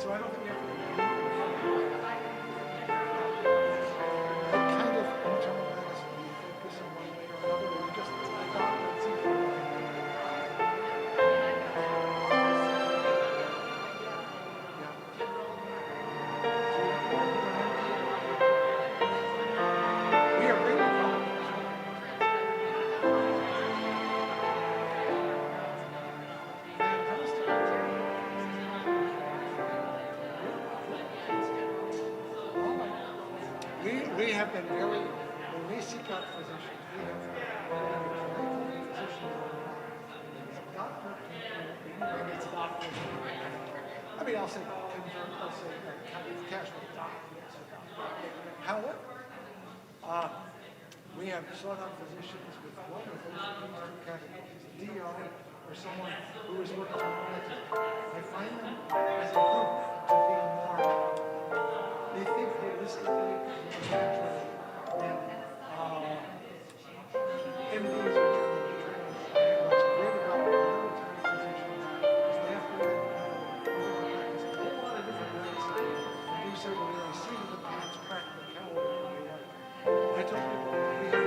So I don't think we have to what kind of internal medicine do you focus in one way or another, or you just adopt and see for we are really wrong. We have been very, when we seek out physicians, we have physicians doctor, and it's doctor. I mean, I'll say casual doctor. However, we have sought out physicians with one of those two categories, DO, or someone who is working on medicine. I find them as a group to be more, they think holistically, more naturally than MDs or what's great about military physicians is they have to practice a whole lot of different medicine and do several areas, see the paths practicality. I tell people, we have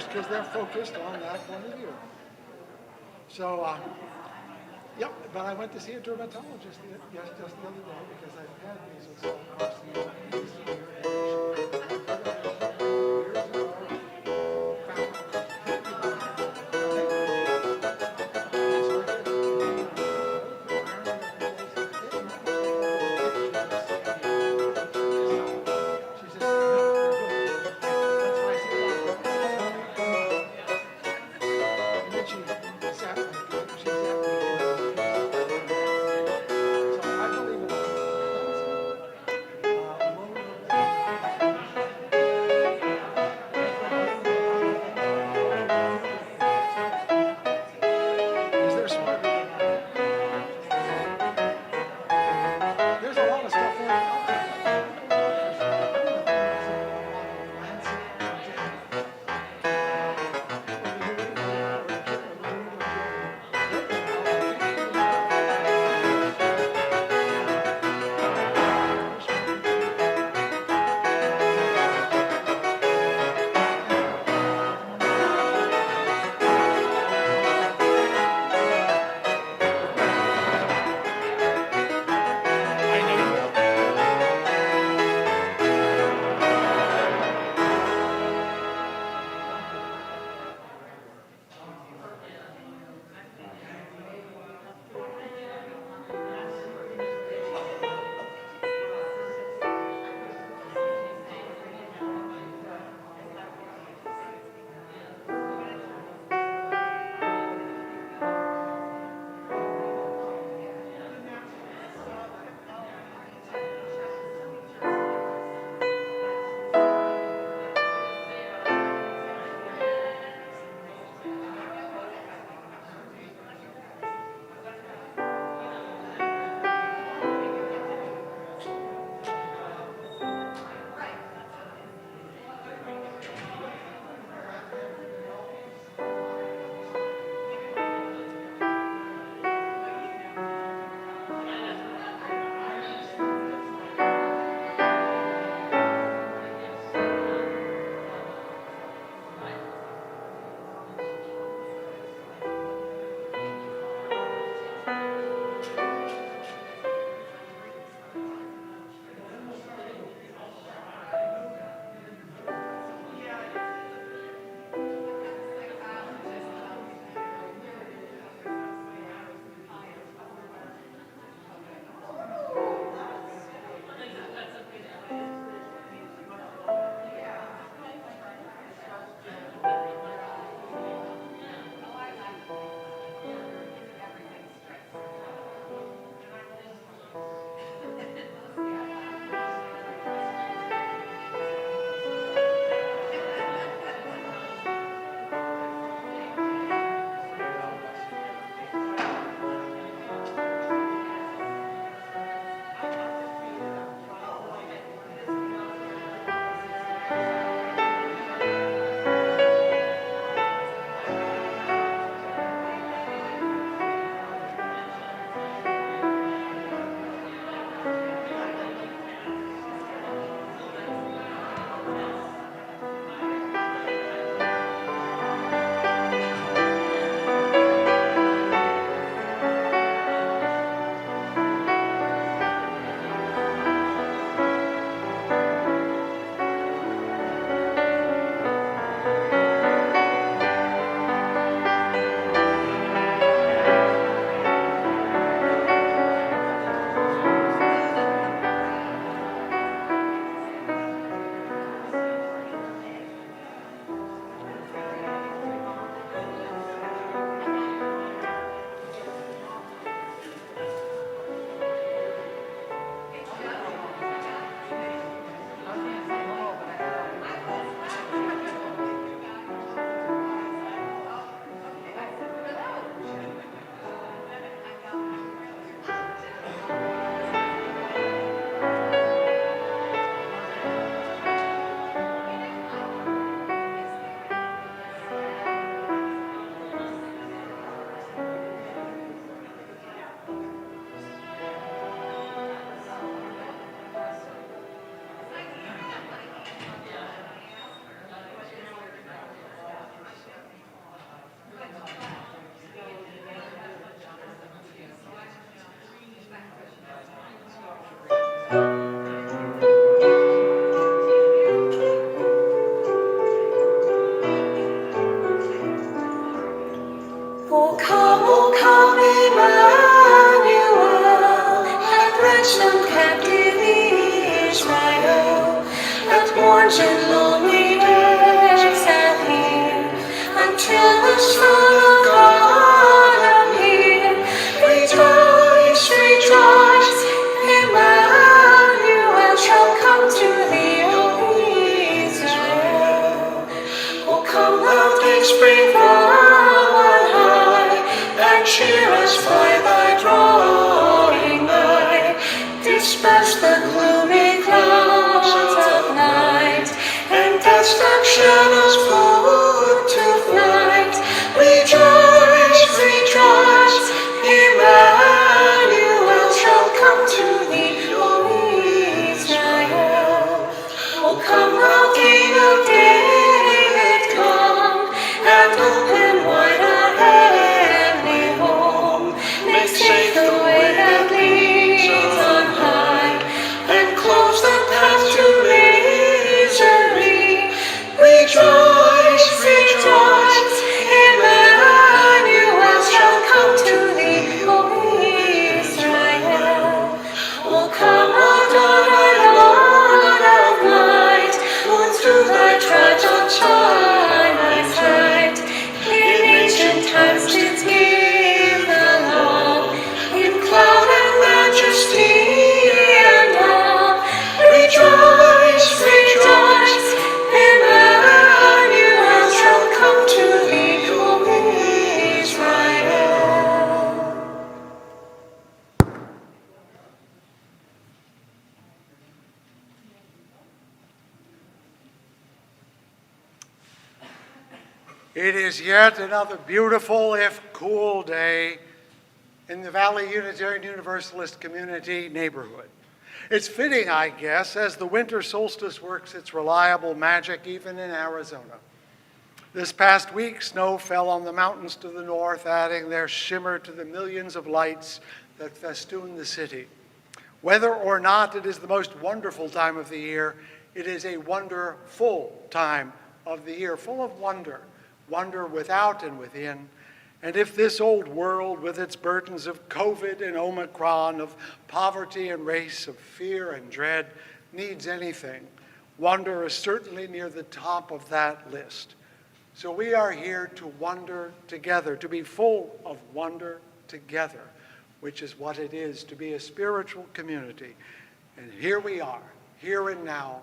because they're focused on that point of view. So, but I went to see a dermatologist just the other day because I've had and lonely days and here until the Son of God appear. Rejoice, rejoice, Emmanuel shall come to thee, O Israel. O come, thou dayspring from on high, and cheer us by thy drawing nigh. Disperse the gloomy clouds of night, and death's dark shadows put to flight. Rejoice, rejoice, Emmanuel shall come to thee, O Israel. O come, thou King of David, come, and open wide our heavenly home. Make safe the way that leads on high, and close the path to misery. Rejoice, rejoice, Emmanuel shall come to thee, O Israel. O come, O dawn, our Lord of light, moon through thy tribes on Sinai's height. In ancient times didst give the law, in cloud and majesty and awe. Rejoice, rejoice, Emmanuel shall come to thee, O Israel. It is yet another beautiful, if cool, day in the Valley Unitarian Universalist Community neighborhood. It's fitting, I guess, as the winter solstice works its reliable magic even in Arizona. This past week, snow fell on the mountains to the north, adding their shimmer to the millions of lights that festoon the city. Whether or not it is the most wonderful time of the year, it is a wonderful time of the year, full of wonder. Wonder without and within. And if this old world with its burdens of COVID and Omicron, of poverty and race, of fear and dread, needs anything, wonder is certainly near the top of that list. So we are here to wonder together, to be full of wonder together, which is what it is to be a spiritual community. And here we are, here and now,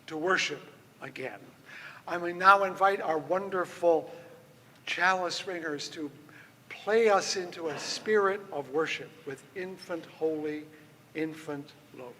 to worship again. I will now invite our wonderful chalice ringers to play us into a spirit of worship with Infant Holy, Infant Lowly.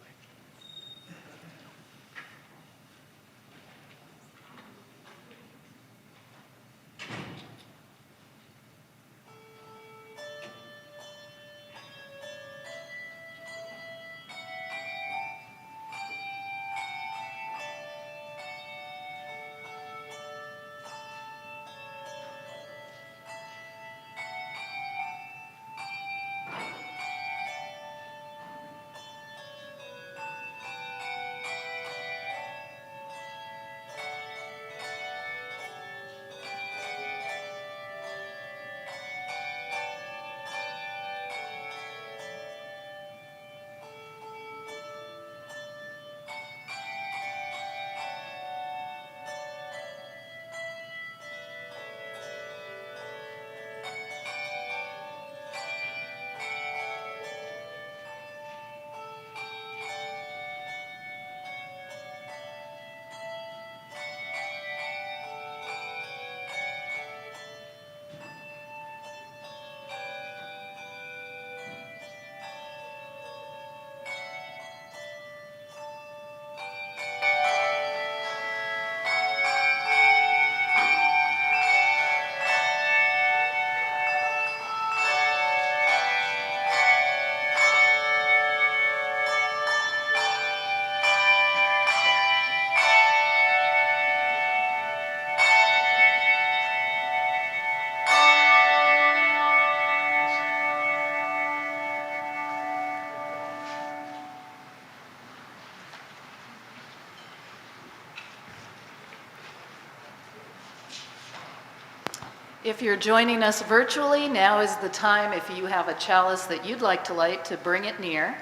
If you're joining us virtually, now is the time, if you have a chalice that you'd like to light, to bring it near.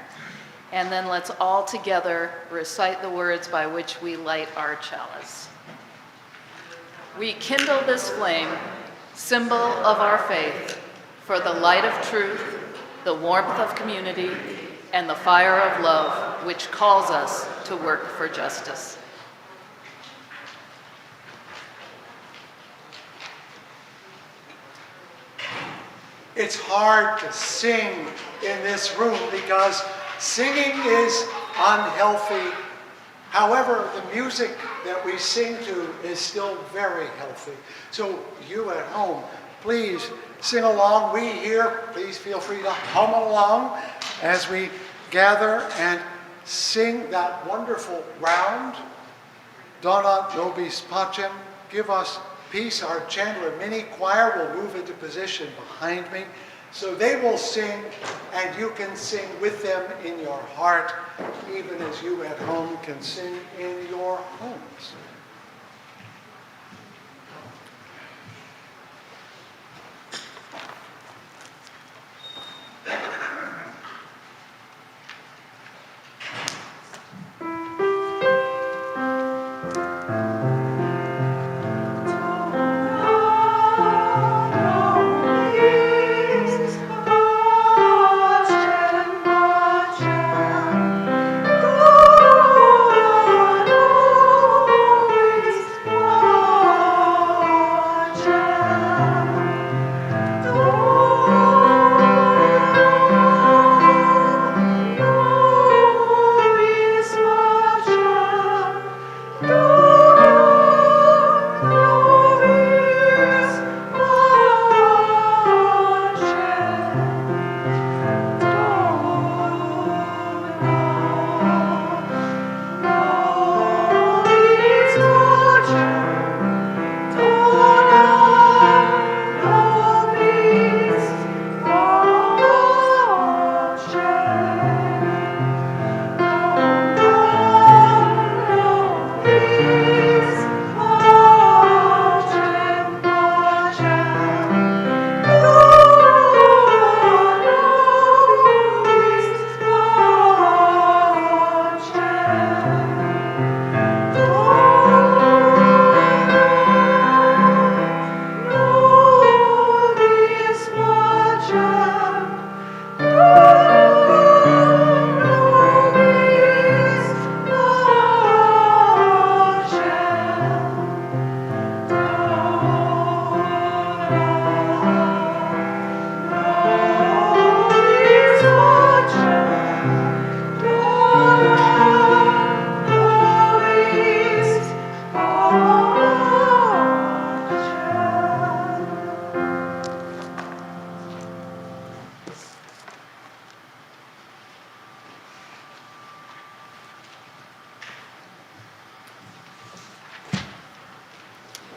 And then let's all together recite the words by which we light our chalice. We kindle this flame, symbol of our faith, for the light of truth, the warmth of community, and the fire of love, which calls us to work for justice. It's hard to sing in this room because singing is unhealthy. However, the music that we sing to is still very healthy. So you at home, please sing along. We here, please feel free to hum along as we gather and sing that wonderful round. Dona nobis pacem, give us peace. Our Chandler mini choir will move into position behind me. So they will sing, and you can sing with them in your heart, even as you at home can sing in your homes.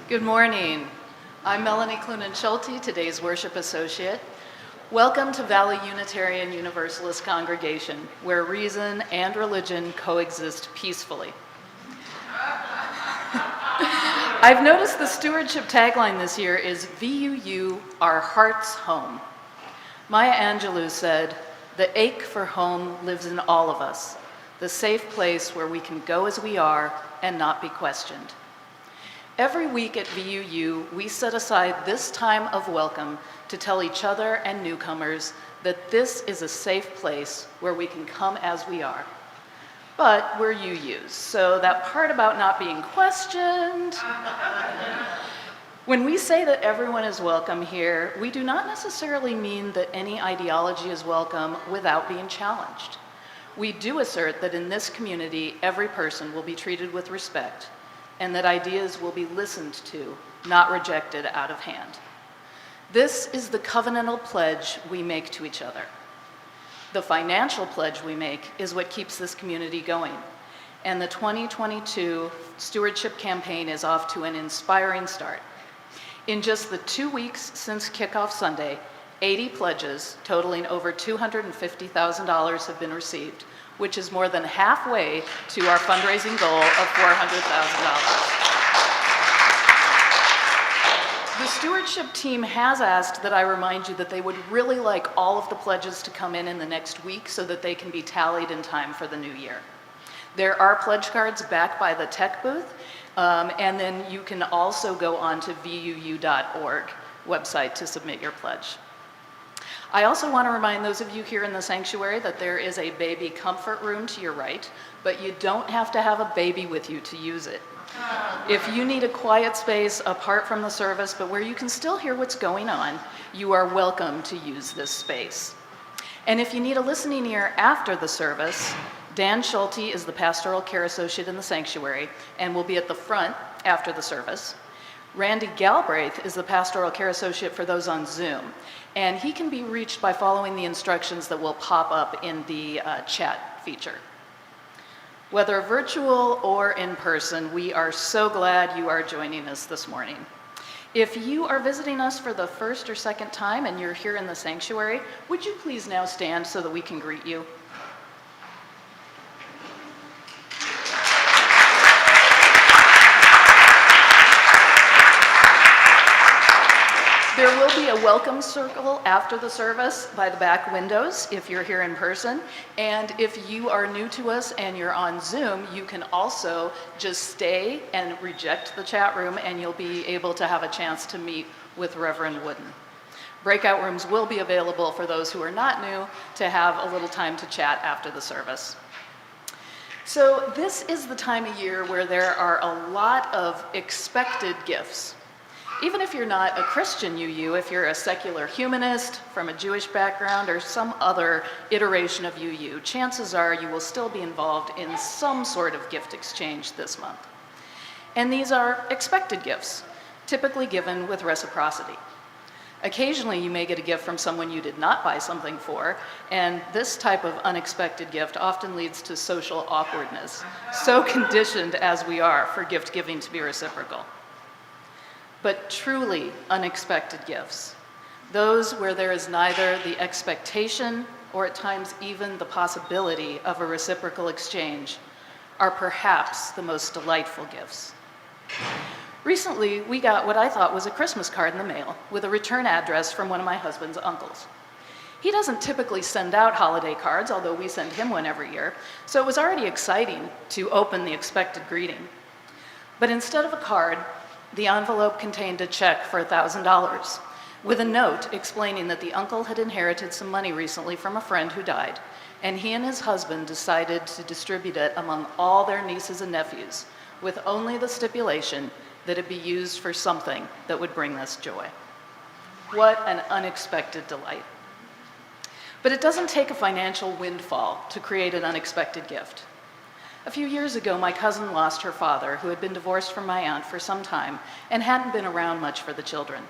Good morning. I'm Melanie Clunan-Schulte, today's worship associate. Welcome to Valley Unitarian Universalist Congregation, where reason and religion coexist peacefully. I've noticed the stewardship tagline this year is VUU, our heart's home. Maya Angelou said, "The ache for home lives in all of us, the safe place where we can go as we are and not be questioned." Every week at VUU, we set aside this time of welcome to tell each other and newcomers that this is a safe place where we can come as we are. But we're UUs, so that part about not being questioned. When we say that everyone is welcome here, we do not necessarily mean that any ideology is welcome without being challenged. We do assert that in this community, every person will be treated with respect, and that ideas will be listened to, not rejected out of hand. This is the covenantal pledge we make to each other. The financial pledge we make is what keeps this community going, and the 2022 stewardship campaign is off to an inspiring start. In just the 2 weeks since kickoff Sunday, 80 pledges totaling over $250,000 have been received, which is more than halfway to our fundraising goal of $400,000. The stewardship team has asked that I remind you that they would really like all of the pledges to come in the next week so that they can be tallied in time for the new year. There are pledge cards back by the tech booth, and then you can also go on to vuu.org website to submit your pledge. I also want to remind those of you here in the sanctuary that there is a baby comfort room to your right, but you don't have to have a baby with you to use it. If you need a quiet space apart from the service, but where you can still hear what's going on, you are welcome to use this space. And if you need a listening ear after the service, Dan Schulte is the Pastoral Care Associate in the sanctuary and will be at the front after the service. Randy Galbraith is the Pastoral Care Associate for those on Zoom, and he can be reached by following the instructions that will pop up in the chat feature. Whether virtual or in person, we are so glad you are joining us this morning. If you are visiting us for the first or second time and you're here in the sanctuary, would you please now stand so that we can greet you? There will be a welcome circle after the service by the back windows if you're here in person. And if you are new to us and you're on Zoom, you can also just stay and reject the chat room and you'll be able to have a chance to meet with Reverend Wooden. Breakout rooms will be available for those who are not new to have a little time to chat after the service. So this is the time of year where there are a lot of expected gifts. Even if you're not a Christian UU, if you're a secular humanist from a Jewish background or some other iteration of UU, chances are you will still be involved in some sort of gift exchange this month. And these are expected gifts, typically given with reciprocity. Occasionally you may get a gift from someone you did not buy something for, and this type of unexpected gift often leads to social awkwardness, so conditioned as we are for gift giving to be reciprocal. But truly unexpected gifts, those where there is neither the expectation or at times even the possibility of a reciprocal exchange, are perhaps the most delightful gifts. Recently, we got what I thought was a Christmas card in the mail with a return address from one of my husband's uncles. He doesn't typically send out holiday cards, although we send him one every year, so it was already exciting to open the expected greeting. But instead of a card, the envelope contained a check for $1,000 with a note explaining that the uncle had inherited some money recently from a friend who died, and he and his husband decided to distribute it among all their nieces and nephews, with only the stipulation that it be used for something that would bring us joy. What an unexpected delight. But it doesn't take a financial windfall to create an unexpected gift. A few years ago, my cousin lost her father, who had been divorced from my aunt for some time and hadn't been around much for the children.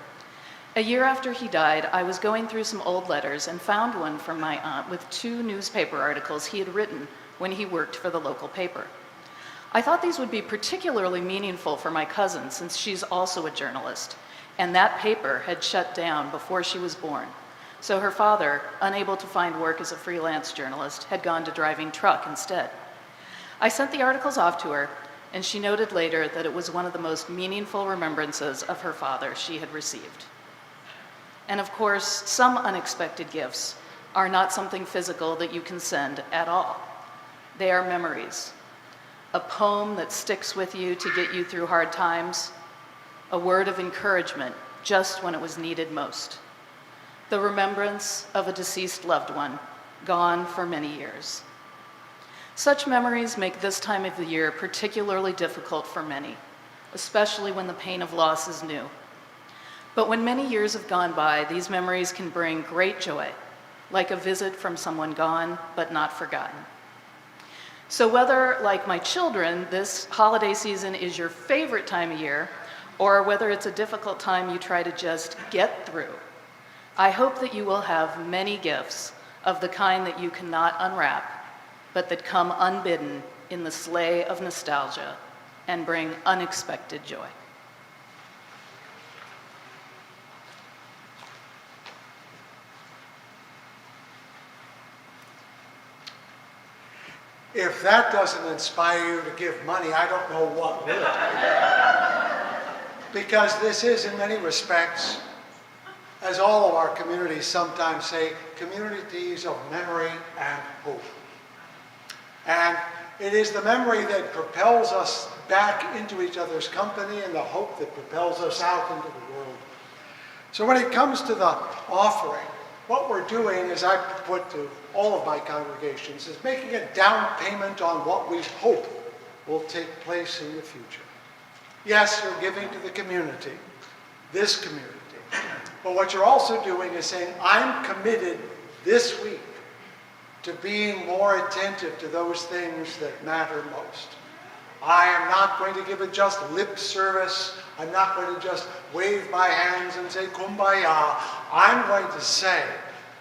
A year after he died, I was going through some old letters and found one from my aunt with 2 newspaper articles he had written when he worked for the local paper. I thought these would be particularly meaningful for my cousin since she's also a journalist, and that paper had shut down before she was born. So her father, unable to find work as a freelance journalist, had gone to driving truck instead. I sent the articles off to her, and she noted later that it was one of the most meaningful remembrances of her father she had received. And of course, some unexpected gifts are not something physical that you can send at all. They are memories. A poem that sticks with you to get you through hard times, a word of encouragement just when it was needed most, the remembrance of a deceased loved one, gone for many years. Such memories make this time of the year particularly difficult for many, especially when the pain of loss is new. But when many years have gone by, these memories can bring great joy, like a visit from someone gone but not forgotten. So whether, like my children, this holiday season is your favorite time of year, or whether it's a difficult time you try to just get through, I hope that you will have many gifts of the kind that you cannot unwrap, but that come unbidden in the sleigh of nostalgia and bring unexpected joy. If that doesn't inspire you to give money, I don't know what will. because this is, in many respects, as all of our communities sometimes say, communities of memory and hope. And it is the memory that propels us back into each other's company and the hope that propels us out into the world. So when it comes to the offering, what we're doing, as I put to all of my congregations, is making a down payment on what we hope will take place in the future. Yes, you're giving to the community, this community. But what you're also doing is saying, I'm committed this week to being more attentive to those things that matter most. I am not going to give it just lip service. I'm not going to just wave my hands and say kumbaya. I'm going to say,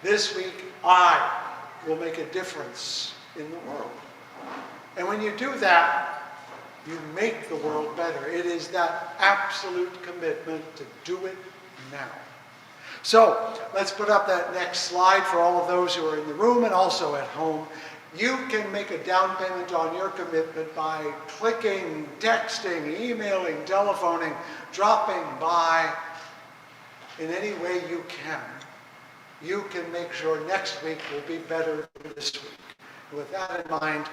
this week I will make a difference in the world. And when you do that, you make the world better. It is that absolute commitment to do it now. So let's put up that next slide for all of those who are in the room and also at home. You can make a down payment on your commitment by clicking, texting, emailing, telephoning, dropping by in any way you can. You can make sure next week will be better than this week. And with that in mind,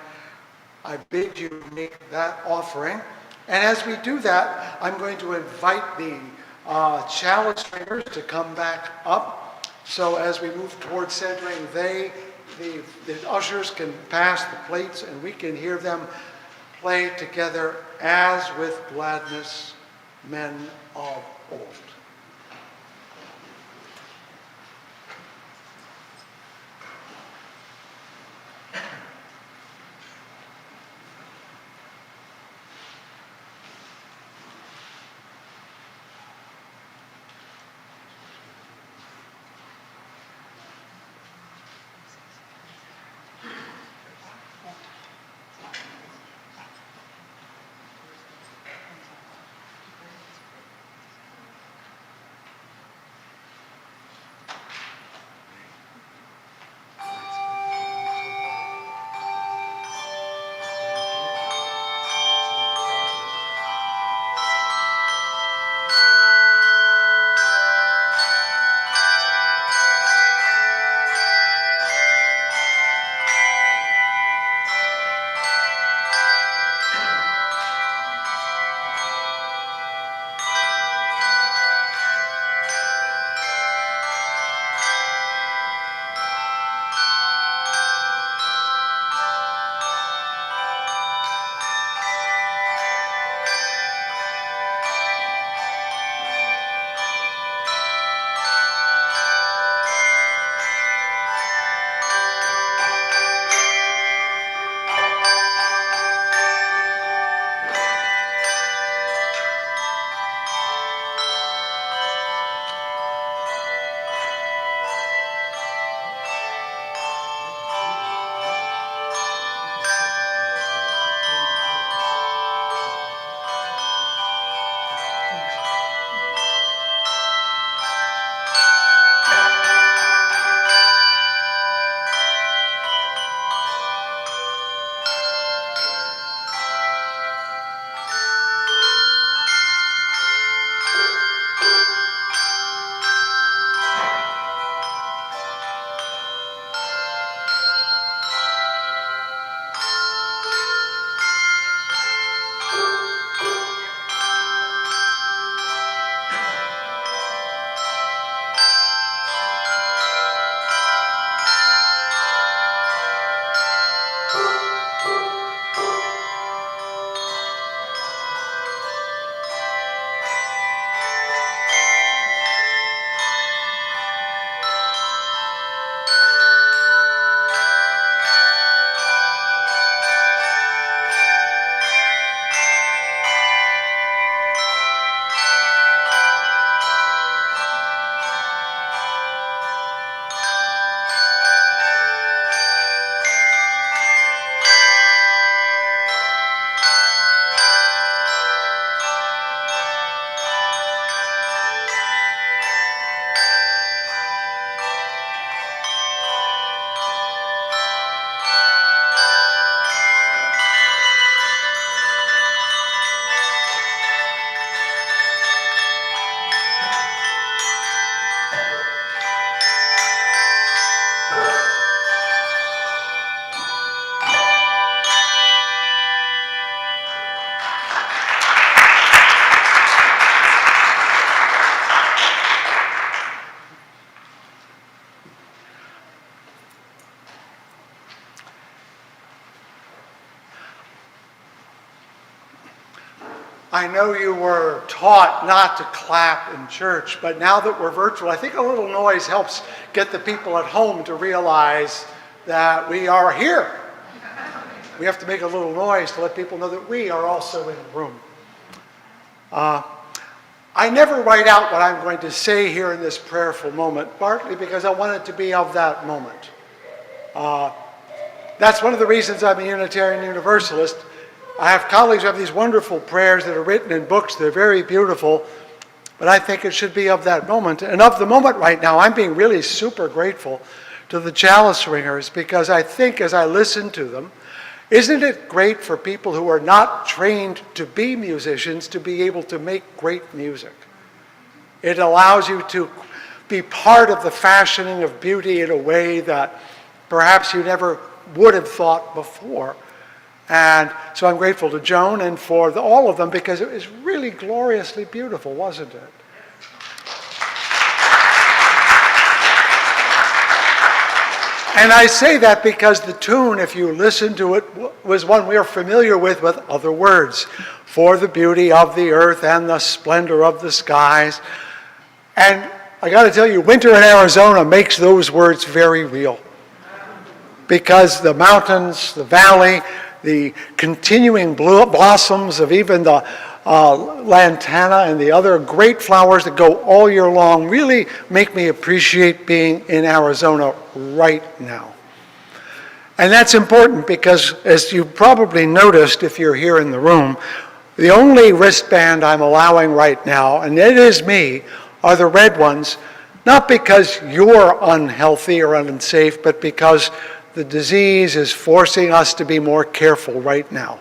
I bid you make that offering. And as we do that, I'm going to invite the chalice bringers to come back up. So as we move towards centering, the ushers can pass the plates and we can hear them play together as with gladness men of old. I know you were taught not to clap in church, but now that we're virtual, I think a little noise helps get the people at home to realize that we are here. We have to make a little noise to let people know that we are also in the room. I never write out what I'm going to say here in this prayerful moment, partly because I want it to be of that moment. That's one of the reasons I'm a Unitarian Universalist. I have colleagues who have these wonderful prayers that are written in books. They're very beautiful, but I think it should be of that moment. And of the moment right now, I'm being really super grateful to the chalice ringers, because I think as I listen to them, isn't it great for people who are not trained to be musicians to be able to make great music? It allows you to be part of the fashioning of beauty in a way that perhaps you never would have thought before. And so I'm grateful to Joan and for all of them, because it was really gloriously beautiful, wasn't it? And I say that because the tune, if you listen to it, was one we are familiar with other words. For the beauty of the earth and the splendor of the skies. And I got to tell you, winter in Arizona makes those words very real. Because the mountains, the valley, the continuing blossoms of even the lantana and the other great flowers that go all year long really make me appreciate being in Arizona right now. And that's important because, as you probably noticed if you're here in the room, the only wristband I'm allowing right now, and it is me, are the red ones, not because you're unhealthy or unsafe, but because the disease is forcing us to be more careful right now.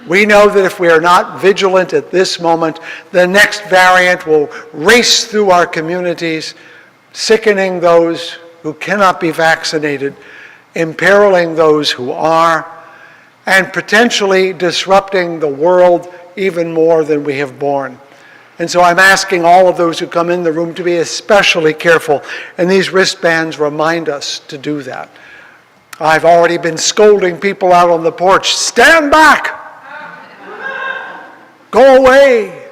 We know that if we are not vigilant at this moment, the next variant will race through our communities, sickening those who cannot be vaccinated, imperiling those who are, and potentially disrupting the world even more than we have borne. And so I'm asking all of those who come in the room to be especially careful, and these wristbands remind us to do that. I've already been scolding people out on the porch, stand back! Go away!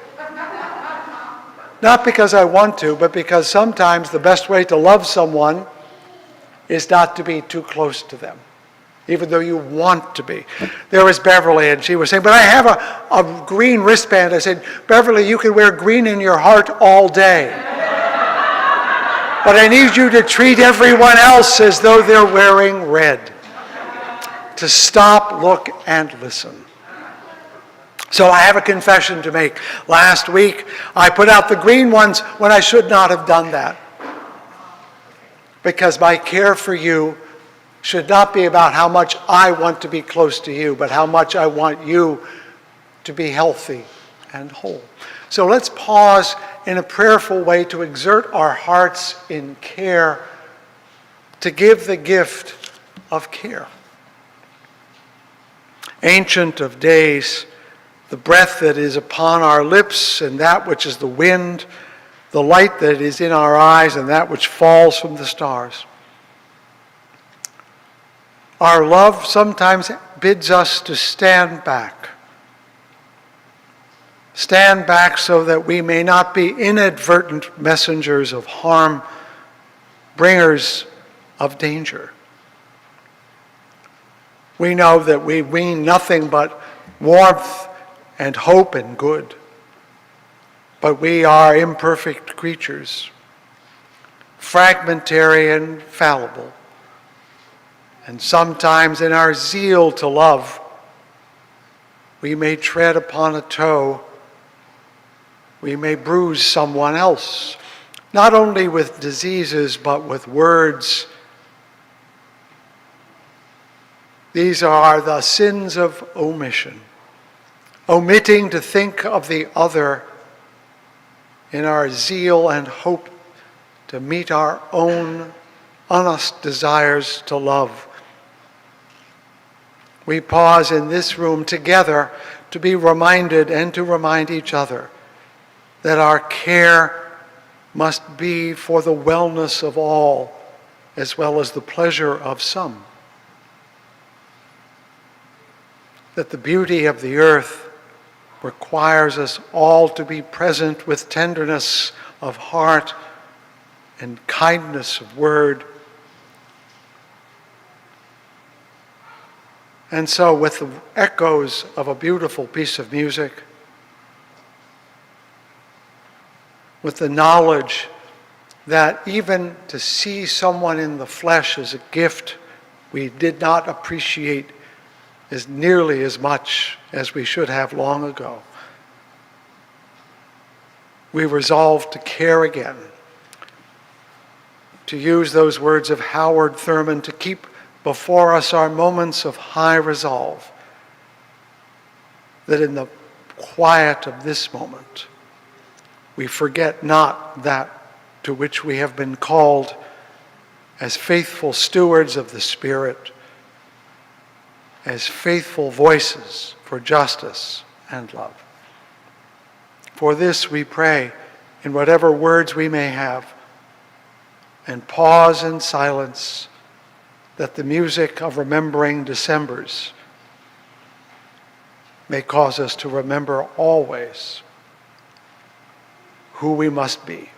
Not because I want to, but because sometimes the best way to love someone is not to be too close to them, even though you want to be. There was Beverly, and she was saying, but I have a green wristband. I said, Beverly, you can wear green in your heart all day. But I need you to treat everyone else as though they're wearing red. To stop, look, and listen. So I have a confession to make. Last week, I put out the green ones when I should not have done that. Because my care for you should not be about how much I want to be close to you, but how much I want you to be healthy and whole. So let's pause in a prayerful way to exert our hearts in care, to give the gift of care. Ancient of days, the breath that is upon our lips and that which is the wind, the light that is in our eyes and that which falls from the stars. Our love sometimes bids us to stand back. Stand back so that we may not be inadvertent messengers of harm, bringers of danger. We know that we mean nothing but warmth and hope and good. But we are imperfect creatures, fragmentary and fallible. And sometimes in our zeal to love, we may tread upon a toe. We may bruise someone else, not only with diseases, but with words. These are the sins of omission. Omitting to think of the other in our zeal and hope to meet our own honest desires to love. We pause in this room together to be reminded and to remind each other that our care must be for the wellness of all as well as the pleasure of some. That the beauty of the earth requires us all to be present with tenderness of heart and kindness of word. And so, with the echoes of a beautiful piece of music, with the knowledge that even to see someone in the flesh is a gift we did not appreciate as nearly as much as we should have long ago, we resolved to care again, to use those words of Howard Thurman, to keep before us our moments of high resolve, that in the quiet of this moment, we forget not that to which we have been called as faithful stewards of the Spirit, as faithful voices for justice and love. For this we pray in whatever words we may have, and pause in silence, that the music of remembering Decembers may cause us to remember always who we must be.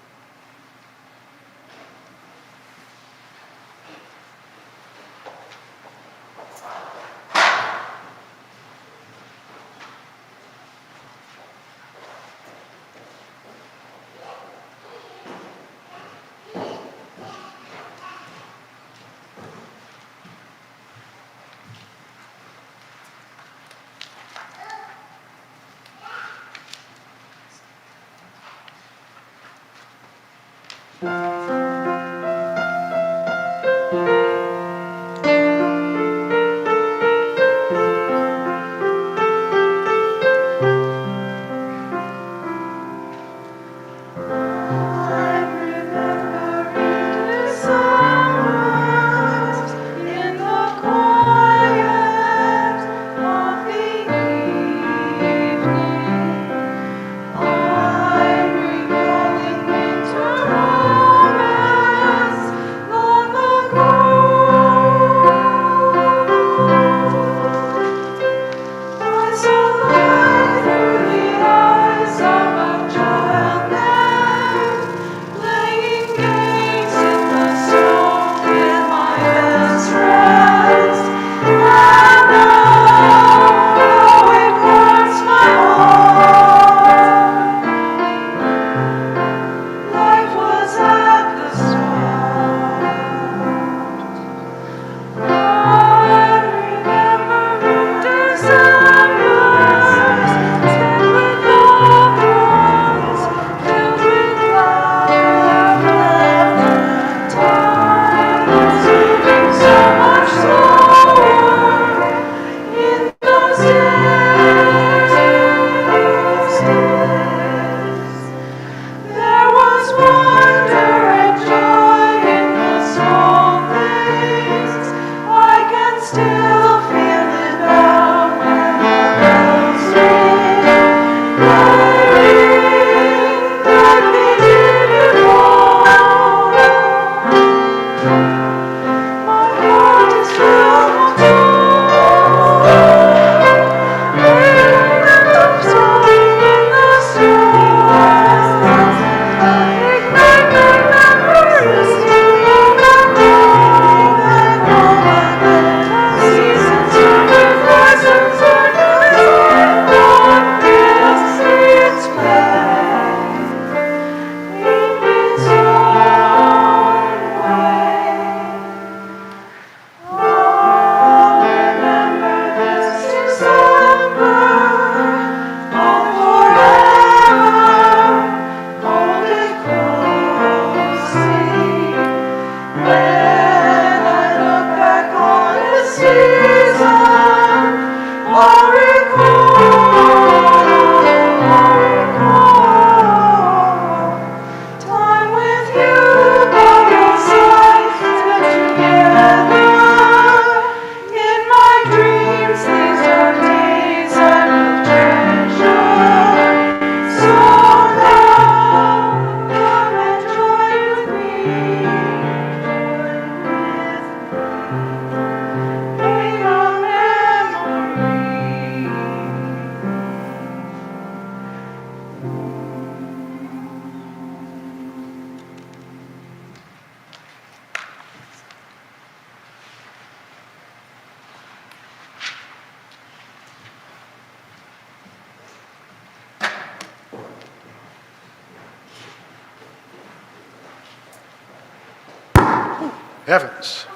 Heavens.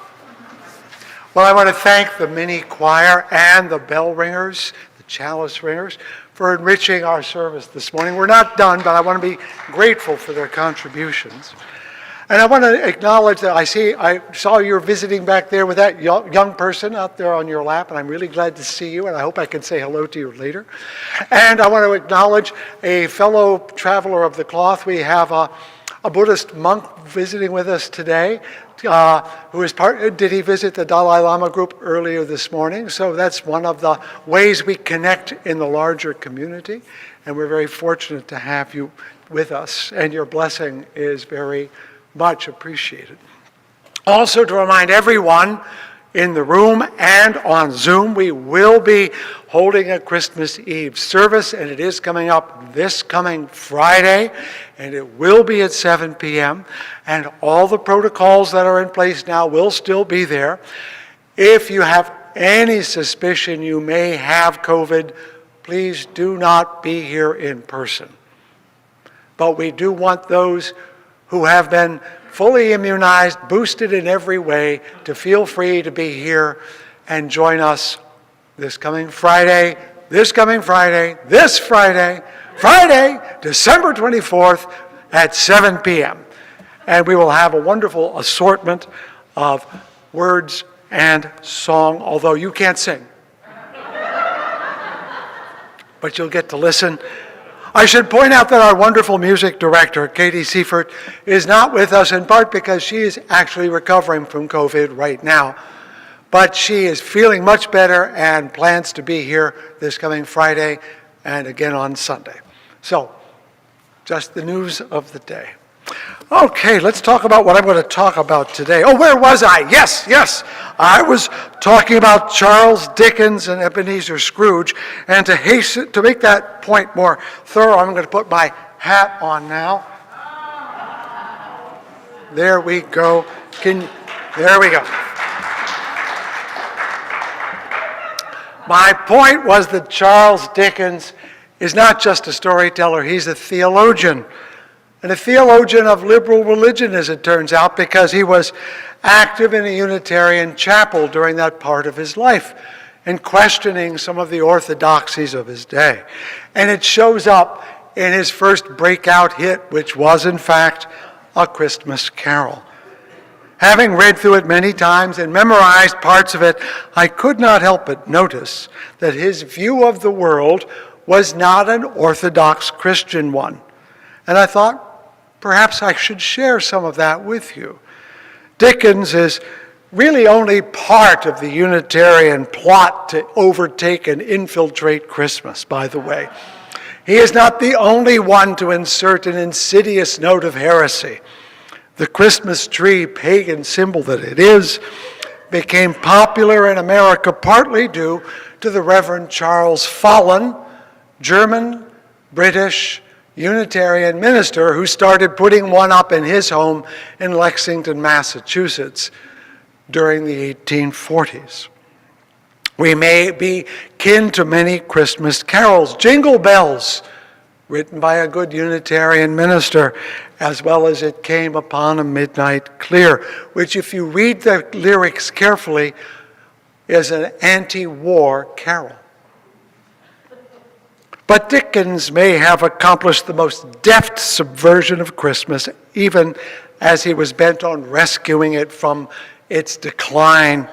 Well, I want to thank the mini choir and the bell ringers, the chalice ringers, for enriching our service this morning. We're not done, but I want to be grateful for their contributions. And I want to acknowledge that I saw you're visiting back there with that young person out there on your lap, and I'm really glad to see you, and I hope I can say hello to you later. And I want to acknowledge a fellow traveler of the cloth. We have a Buddhist monk visiting with us today, who is did he visit the Dalai Lama group earlier this morning? So that's one of the ways we connect in the larger community, and we're very fortunate to have you with us, and your blessing is very much appreciated. Also, to remind everyone in the room and on Zoom, we will be holding a Christmas Eve service, and it is coming up this coming Friday, and it will be at 7 p.m., and all the protocols that are in place now will still be there. If you have any suspicion you may have COVID, please do not be here in person. But we do want those who have been fully immunized, boosted in every way, to feel free to be here and join us this Friday, December 24th at 7 p.m. And we will have a wonderful assortment of words and song, although you can't sing. But you'll get to listen. I should point out that our wonderful music director, Katie Seifert, is not with us, in part because she is actually recovering from COVID right now. But she is feeling much better and plans to be here this coming Friday and again on Sunday. So, just the news of the day. Okay, let's talk about what I'm going to talk about today. Oh, where was I? Yes. I was talking about Charles Dickens and Ebenezer Scrooge. And to make that point more thorough, I'm going to put my hat on now. There we go. There we go. My point was that Charles Dickens is not just a storyteller, he's a theologian. And a theologian of liberal religion, as it turns out, because he was active in a Unitarian chapel during that part of his life and questioning some of the orthodoxies of his day. And it shows up in his first breakout hit, which was, in fact, A Christmas Carol. Having read through it many times and memorized parts of it, I could not help but notice that his view of the world was not an orthodox Christian one. And I thought, perhaps I should share some of that with you. Dickens is really only part of the Unitarian plot to overtake and infiltrate Christmas, by the way. He is not the only one to insert an insidious note of heresy. The Christmas tree, pagan symbol that it is, became popular in America partly due to the Reverend Charles Follen, German, British, Unitarian minister who started putting one up in his home in Lexington, Massachusetts during the 1840s. We may be kin to many Christmas carols. Jingle Bells, written by a good Unitarian minister, as well as It Came Upon a Midnight Clear, which if you read the lyrics carefully, is an anti-war carol. But Dickens may have accomplished the most deft subversion of Christmas, even as he was bent on rescuing it from its decline.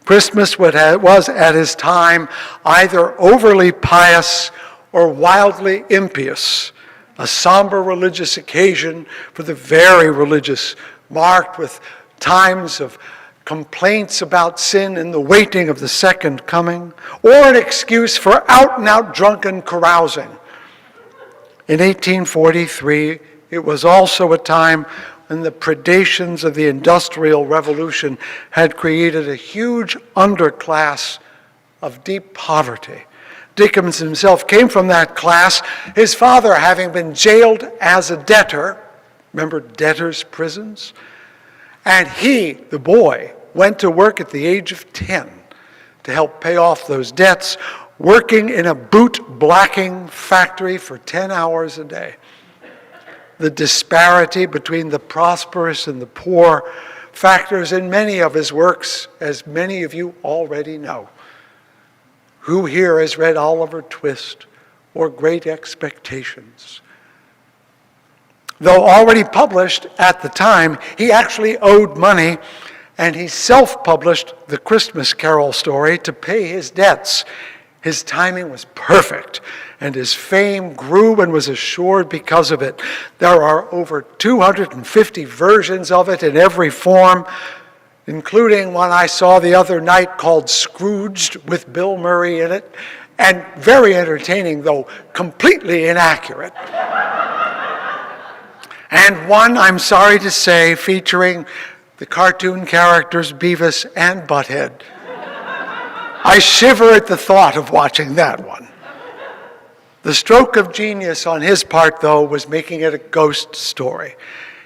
Christmas was at his time either overly pious or wildly impious, a somber religious occasion for the very religious, marked with times of complaints about sin and the waiting of the second coming, or an excuse for out-and-out drunken carousing. In 1843, it was also a time when the predations of the Industrial Revolution had created a huge underclass of deep poverty. Dickens himself came from that class, his father having been jailed as a debtor. Remember debtors' prisons? And he, the boy, went to work at the age of 10 to help pay off those debts, working in a boot blacking factory for 10 hours a day. The disparity between the prosperous and the poor factors in many of his works, as many of you already know. Who here has read Oliver Twist or Great Expectations? Though already published at the time, he actually owed money, and he self-published The Christmas Carol story to pay his debts. His timing was perfect, and his fame grew and was assured because of it. There are over 250 versions of it in every form, including one I saw the other night called Scrooged with Bill Murray in it, and very entertaining, though completely inaccurate. And one, I'm sorry to say, featuring the cartoon characters Beavis and Butthead. I shiver at the thought of watching that one. The stroke of genius on his part, though, was making it a ghost story.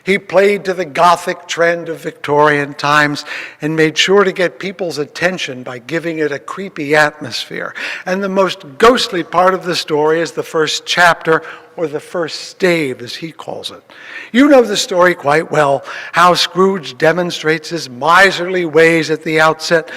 He played to the Gothic trend of Victorian times and made sure to get people's attention by giving it a creepy atmosphere. And the most ghostly part of the story is the first chapter, or the first stave, as he calls it. You know the story quite well, how Scrooge demonstrates his miserly ways at the outset,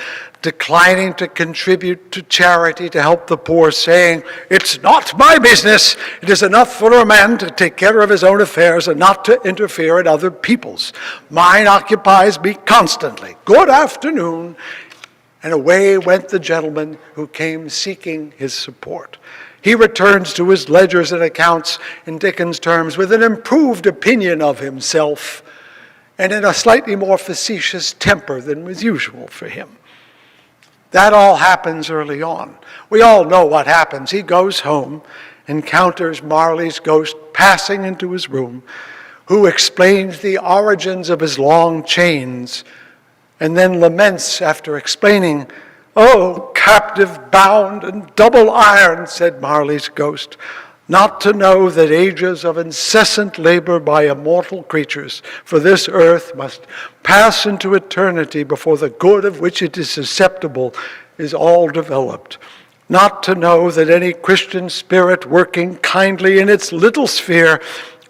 declining to contribute to charity to help the poor, saying, "It's not my business. It is enough for a man to take care of his own affairs and not to interfere in other people's. Mine occupies me constantly. Good afternoon." And away went the gentleman who came seeking his support. He returns to his ledgers and accounts, in Dickens' terms, with an improved opinion of himself and in a slightly more facetious temper than was usual for him. That all happens early on. We all know what happens. He goes home, encounters Marley's ghost passing into his room, who explains the origins of his long chains, and then laments after explaining, "Oh, captive bound and double iron," said Marley's ghost, "not to know that ages of incessant labor by immortal creatures for this earth must pass into eternity before the good of which it is susceptible is all developed. Not to know that any Christian spirit working kindly in its little sphere,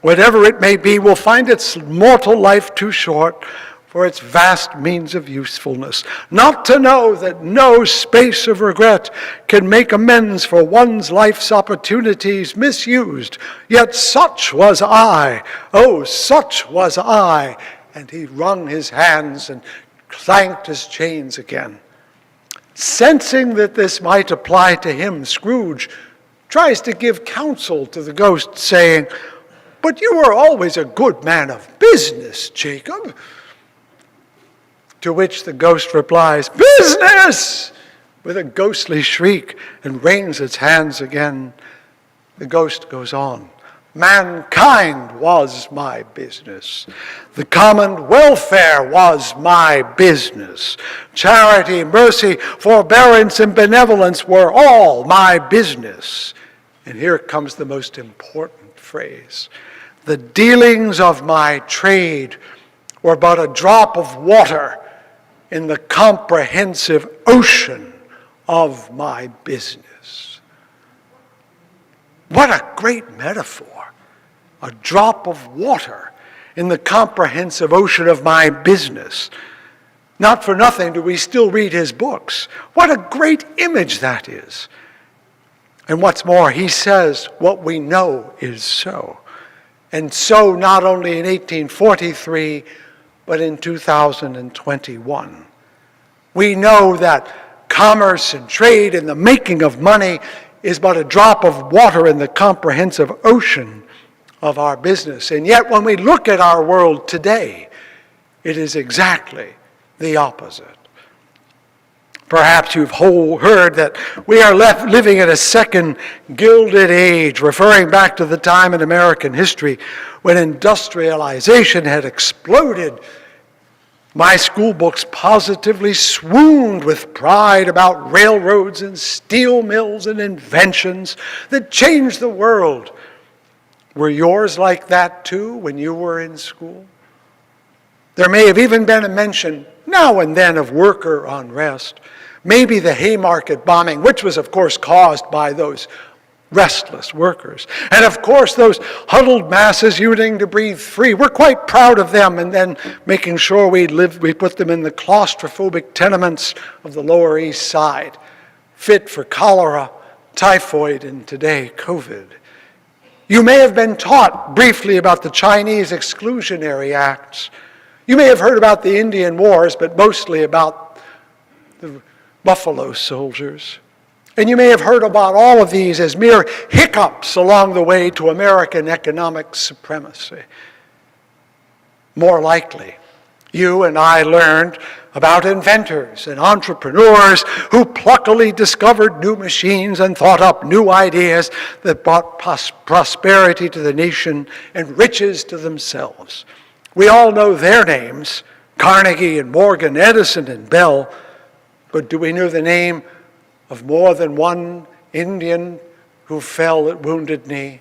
whatever it may be, will find its mortal life too short for its vast means of usefulness. Not to know that no space of regret can make amends for one's life's opportunities misused. Yet such was I, oh, such was I." And he wrung his hands and clanked his chains again. Sensing that this might apply to him, Scrooge tries to give counsel to the ghost, saying, "But you were always a good man of business, Jacob." To which the ghost replies, "Business!" with a ghostly shriek, and wrings its hands again. The ghost goes on. "Mankind was my business. The common welfare was my business. Charity, mercy, forbearance, and benevolence were all my business." And here comes the most important phrase. "The dealings of my trade were but a drop of water in the comprehensive ocean of my business." What a great metaphor. A drop of water in the comprehensive ocean of my business. Not for nothing do we still read his books. What a great image that is. And what's more, he says what we know is so. And so not only in 1843, but in 2021. We know that commerce and trade and the making of money is but a drop of water in the comprehensive ocean of our business. And yet when we look at our world today, it is exactly the opposite. Perhaps you've heard that we are living in a second Gilded Age, referring back to the time in American history when industrialization had exploded. My school books positively swooned with pride about railroads and steel mills and inventions that changed the world. Were yours like that too when you were in school? There may have even been a mention now and then of worker unrest. Maybe the Haymarket bombing, which was of course caused by those restless workers. And of course, those huddled masses yearning to breathe free. We're quite proud of them, and then making sure we put them in the claustrophobic tenements of the Lower East Side, fit for cholera, typhoid, and today, COVID. You may have been taught briefly about the Chinese exclusionary acts. You may have heard about the Indian Wars, but mostly about the Buffalo Soldiers. And you may have heard about all of these as mere hiccups along the way to American economic supremacy. More likely, you and I learned about inventors and entrepreneurs who pluckily discovered new machines and thought up new ideas that brought prosperity to the nation and riches to themselves. We all know their names, Carnegie and Morgan, Edison and Bell, but do we know the name of more than one Indian who fell at Wounded Knee?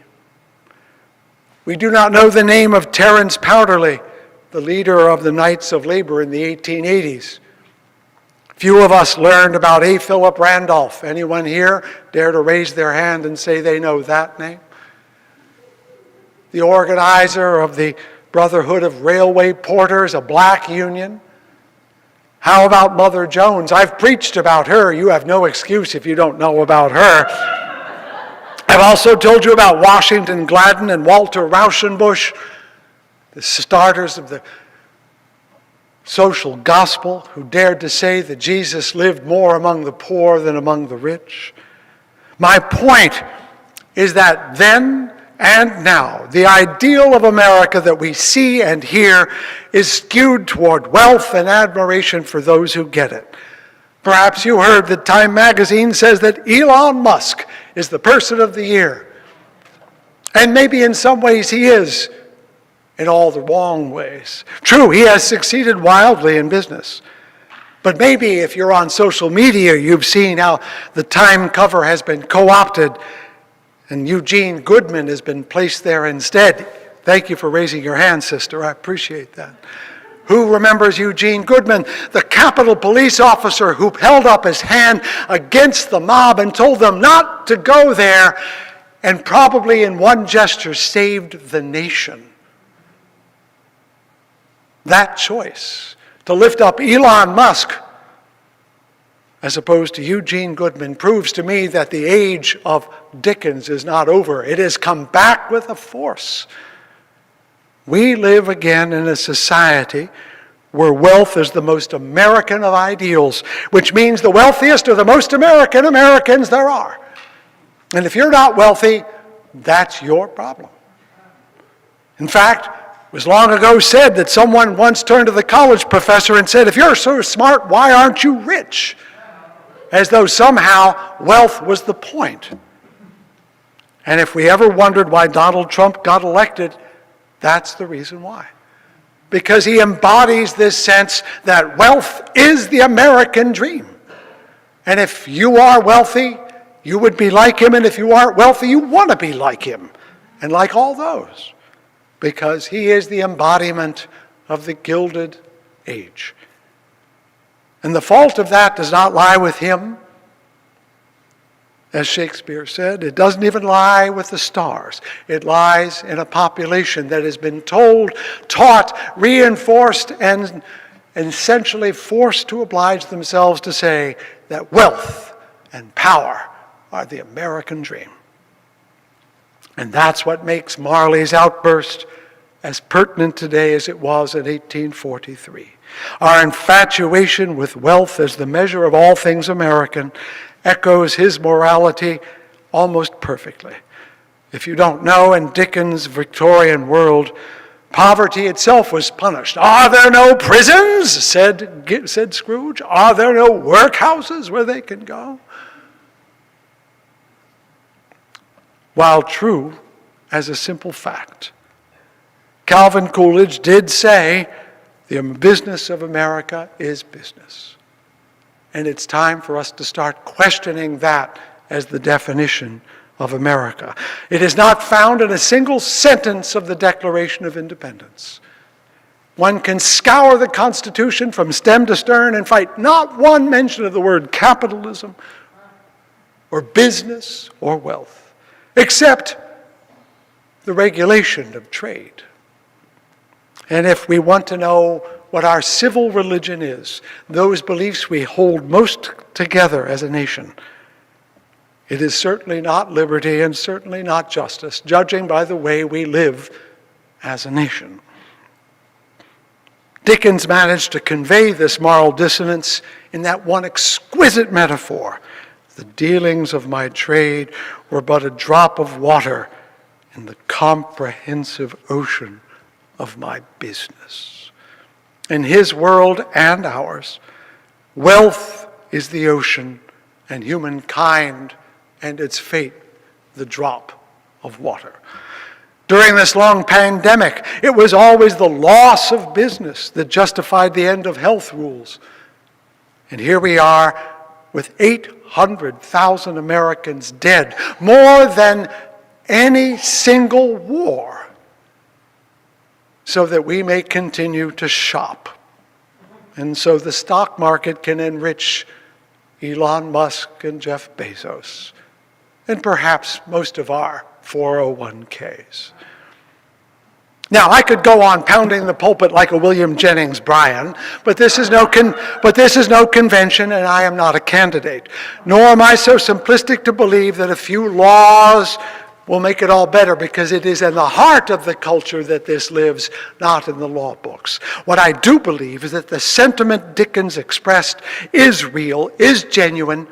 We do not know the name of Terence Powderly, the leader of the Knights of Labor in the 1880s. Few of us learned about A. Philip Randolph. Anyone here dare to raise their hand and say they know that name? The organizer of the Brotherhood of Railway Porters, a black union. How about Mother Jones? I've preached about her. You have no excuse if you don't know about her. I've also told you about Washington Gladden and Walter Rauschenbusch, the starters of the social gospel, who dared to say that Jesus lived more among the poor than among the rich. My point is that then and now, the ideal of America that we see and hear is skewed toward wealth and admiration for those who get it. Perhaps you heard that Time magazine says that Elon Musk is the person of the year. And maybe in some ways he is, in all the wrong ways. True, he has succeeded wildly in business. But maybe if you're on social media, you've seen how the Time cover has been co-opted and Eugene Goodman has been placed there instead. Thank you for raising your hand, sister. I appreciate that. Who remembers Eugene Goodman, the Capitol Police officer who held up his hand against the mob and told them not to go there, and probably in one gesture saved the nation? That choice to lift up Elon Musk as opposed to Eugene Goodman proves to me that the age of Dickens is not over. It has come back with a force. We live again in a society where wealth is the most American of ideals, which means the wealthiest are the most American Americans there are. And if you're not wealthy, that's your problem. In fact, it was long ago said that someone once turned to the college professor and said, "If you're so smart, why aren't you rich?" As though somehow wealth was the point. And if we ever wondered why Donald Trump got elected, that's the reason why. Because he embodies this sense that wealth is the American dream. And if you are wealthy, you would be like him, and if you aren't wealthy, you want to be like him, and like all those, because he is the embodiment of the Gilded Age. And the fault of that does not lie with him, as Shakespeare said. It doesn't even lie with the stars. It lies in a population that has been told, taught, reinforced, and essentially forced to oblige themselves to say that wealth and power are the American dream. And that's what makes Marley's outburst as pertinent today as it was in 1843. Our infatuation with wealth as the measure of all things American echoes his morality almost perfectly. If you don't know, in Dickens' Victorian world, poverty itself was punished. "Are there no prisons?" said Scrooge. "Are there no workhouses where they can go?" While true as a simple fact, Calvin Coolidge did say, "The business of America is business." And it's time for us to start questioning that as the definition of America. It is not found in a single sentence of the Declaration of Independence. One can scour the Constitution from stem to stern and find not one mention of the word capitalism or business or wealth. except the regulation of trade. And if we want to know what our civil religion is, those beliefs we hold most together as a nation, it is certainly not liberty and certainly not justice, judging by the way we live as a nation. Dickens managed to convey this moral dissonance in that one exquisite metaphor. The dealings of my trade were but a drop of water in the comprehensive ocean of my business. In his world and ours, wealth is the ocean, and humankind and its fate the drop of water. During this long pandemic, it was always the loss of business that justified the end of health rules. And here we are with 800,000 Americans dead, more than any single war, so that we may continue to shop. And so the stock market can enrich Elon Musk and Jeff Bezos, and perhaps most of our 401ks. Now, I could go on pounding the pulpit like a William Jennings Bryan, but this is no convention, and I am not a candidate. Nor am I so simplistic to believe that a few laws will make it all better, because it is in the heart of the culture that this lives, not in the law books. What I do believe is that the sentiment Dickens expressed is real, is genuine,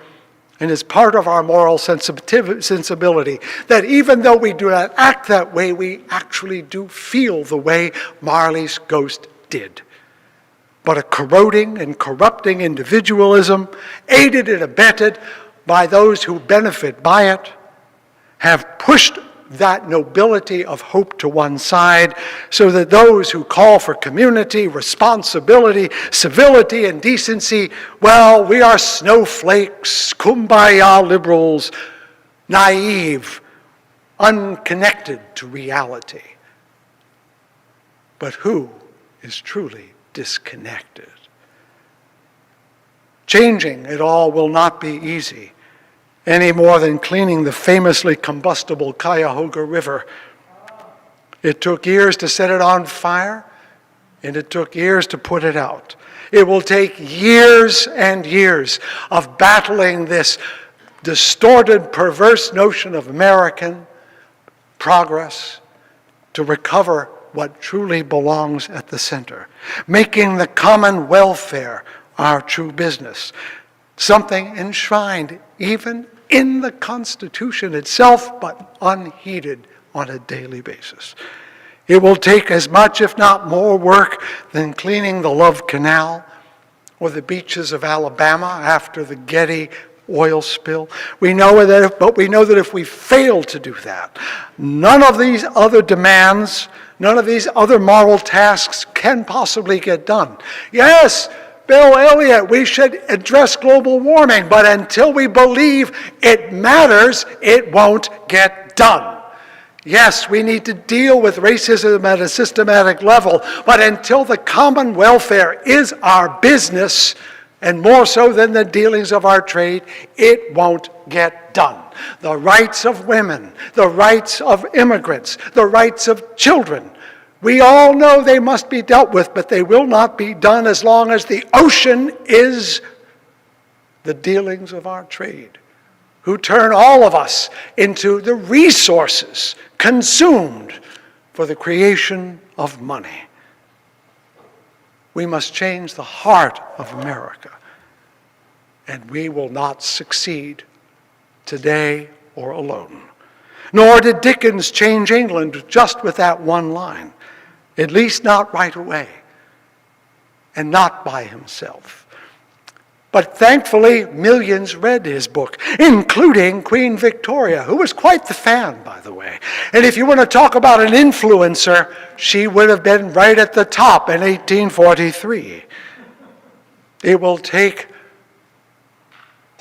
and is part of our moral sensibility, that even though we do not act that way, we actually do feel the way Marley's ghost did. But a corroding and corrupting individualism, aided and abetted by those who benefit by it, have pushed that nobility of hope to one side, so that those who call for community, responsibility, civility, and decency, well, we are snowflakes, kumbaya liberals, naive, unconnected to reality. But who is truly disconnected? Changing it all will not be easy, any more than cleaning the famously combustible Cuyahoga River. It took years to set it on fire, and it took years to put it out. It will take years and years of battling this distorted, perverse notion of American progress to recover what truly belongs at the center, making the common welfare our true business, something enshrined even in the Constitution itself, but unheeded on a daily basis. It will take as much, if not more, work than cleaning the Love Canal or the beaches of Alabama after the Getty oil spill. We know that if we fail to do that, none of these other demands, none of these other moral tasks can possibly get done. Yes, Bill Elliott, we should address global warming, but until we believe it matters, it won't get done. Yes, we need to deal with racism at a systematic level, but until the common welfare is our business, and more so than the dealings of our trade, it won't get done. The rights of women, the rights of immigrants, the rights of children, we all know they must be dealt with, but they will not be done as long as the ocean is the dealings of our trade, who turn all of us into the resources consumed for the creation of money. We must change the heart of America, and we will not succeed today or alone. Nor did Dickens change England just with that one line. At least not right away, and not by himself. But thankfully, millions read his book, including Queen Victoria, who was quite the fan, by the way. And if you want to talk about an influencer, she would have been right at the top in 1843. It will take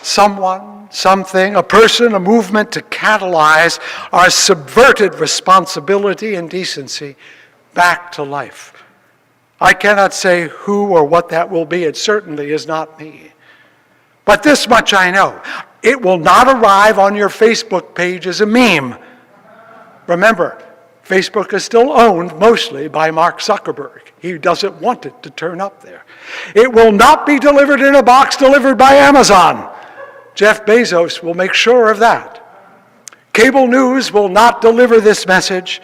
someone, something, a person, a movement to catalyze our subverted responsibility and decency back to life. I cannot say who or what that will be. It certainly is not me. But this much I know. It will not arrive on your Facebook page as a meme. Remember, Facebook is still owned mostly by Mark Zuckerberg. He doesn't want it to turn up there. It will not be delivered in a box delivered by Amazon. Jeff Bezos will make sure of that. Cable news will not deliver this message.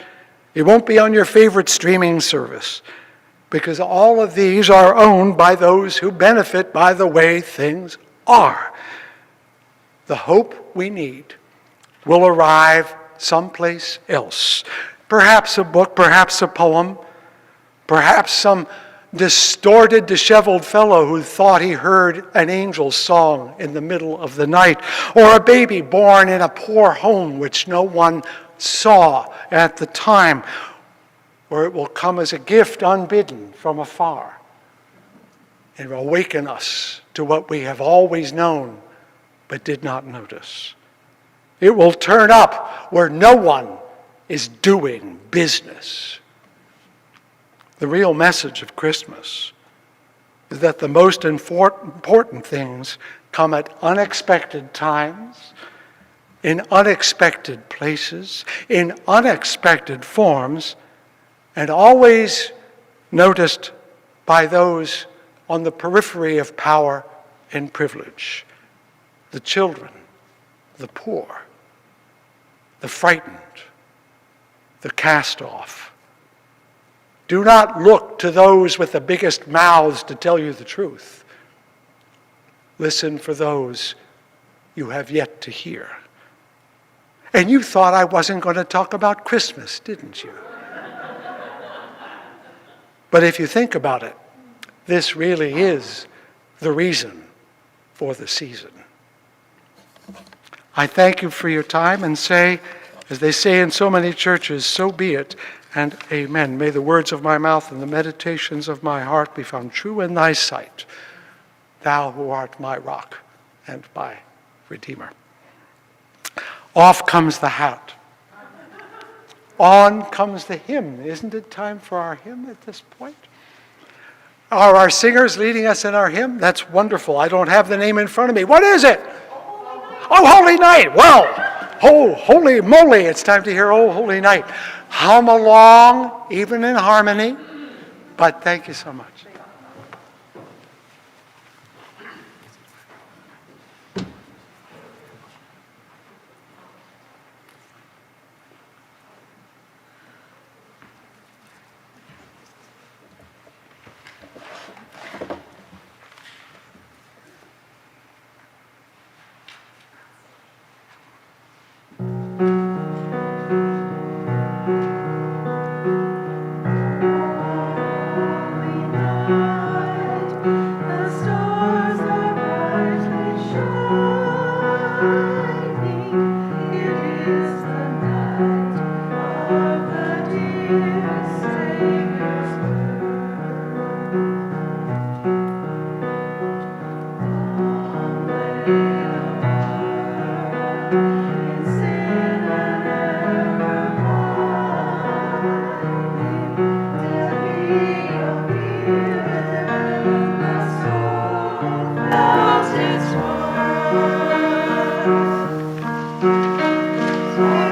It won't be on your favorite streaming service, because all of these are owned by those who benefit by the way things are. The hope we need will arrive someplace else. Perhaps a book, perhaps a poem, perhaps some distorted, disheveled fellow who thought he heard an angel's song in the middle of the night, or a baby born in a poor home which no one saw at the time, or it will come as a gift unbidden from afar and awaken us to what we have always known but did not notice. It will turn up where no one is doing business. The real message of Christmas is that the most important things come at unexpected times, in unexpected places, in unexpected forms, and always noticed by those on the periphery of power and privilege: the children, the poor, the frightened, the cast off. Do not look to those with the biggest mouths to tell you the truth. Listen for those you have yet to hear. And you thought I wasn't going to talk about Christmas, didn't you? But if you think about it, this really is the reason for the season. I thank you for your time and say, as they say in so many churches, so be it, and amen. May the words of my mouth and the meditations of my heart be found true in thy sight, thou who art my rock and my Redeemer. Off comes the hat. On comes the hymn. Isn't it time for our hymn at this point? Are our singers leading us in our hymn? That's wonderful. I don't have the name in front of me. What is it? Oh, Holy Night. Well, oh, holy moly, it's time to hear Oh, Holy Night. Hum along, even in harmony. But thank you so much. Thank you.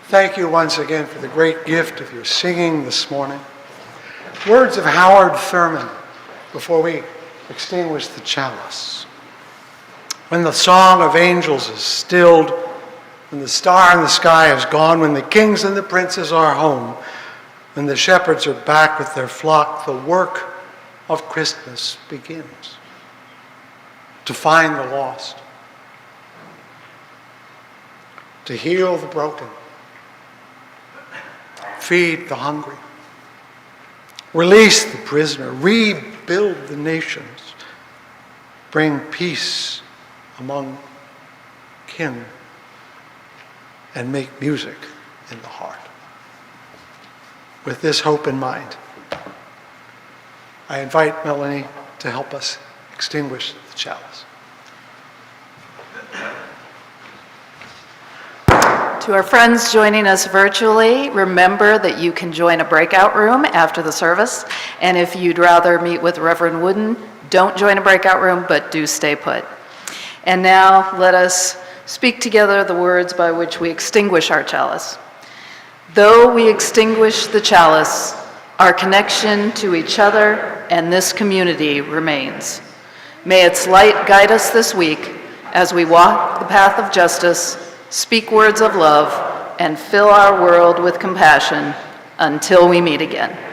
Thank you once again for the great gift of your singing this morning. Words of Howard Thurman before we extinguish the chalice. When the song of angels is stilled, when the star in the sky is gone, when the kings and the princes are home, when the shepherds are back with their flock, the work of Christmas begins. To find the lost, to heal the broken, feed the hungry, release the prisoner, rebuild the nations, bring peace among kin, and make music in the heart. With this hope in mind, I invite Melanie to help us extinguish the chalice. To our friends joining us virtually, remember that you can join a breakout room after the service, and if you'd rather meet with Reverend Wooden, don't join a breakout room, but do stay put. And now let us speak together the words by which we extinguish our chalice. Though we extinguish the chalice, our connection to each other and this community remains. May its light guide us this week as we walk the path of justice, speak words of love, and fill our world with compassion until we meet again.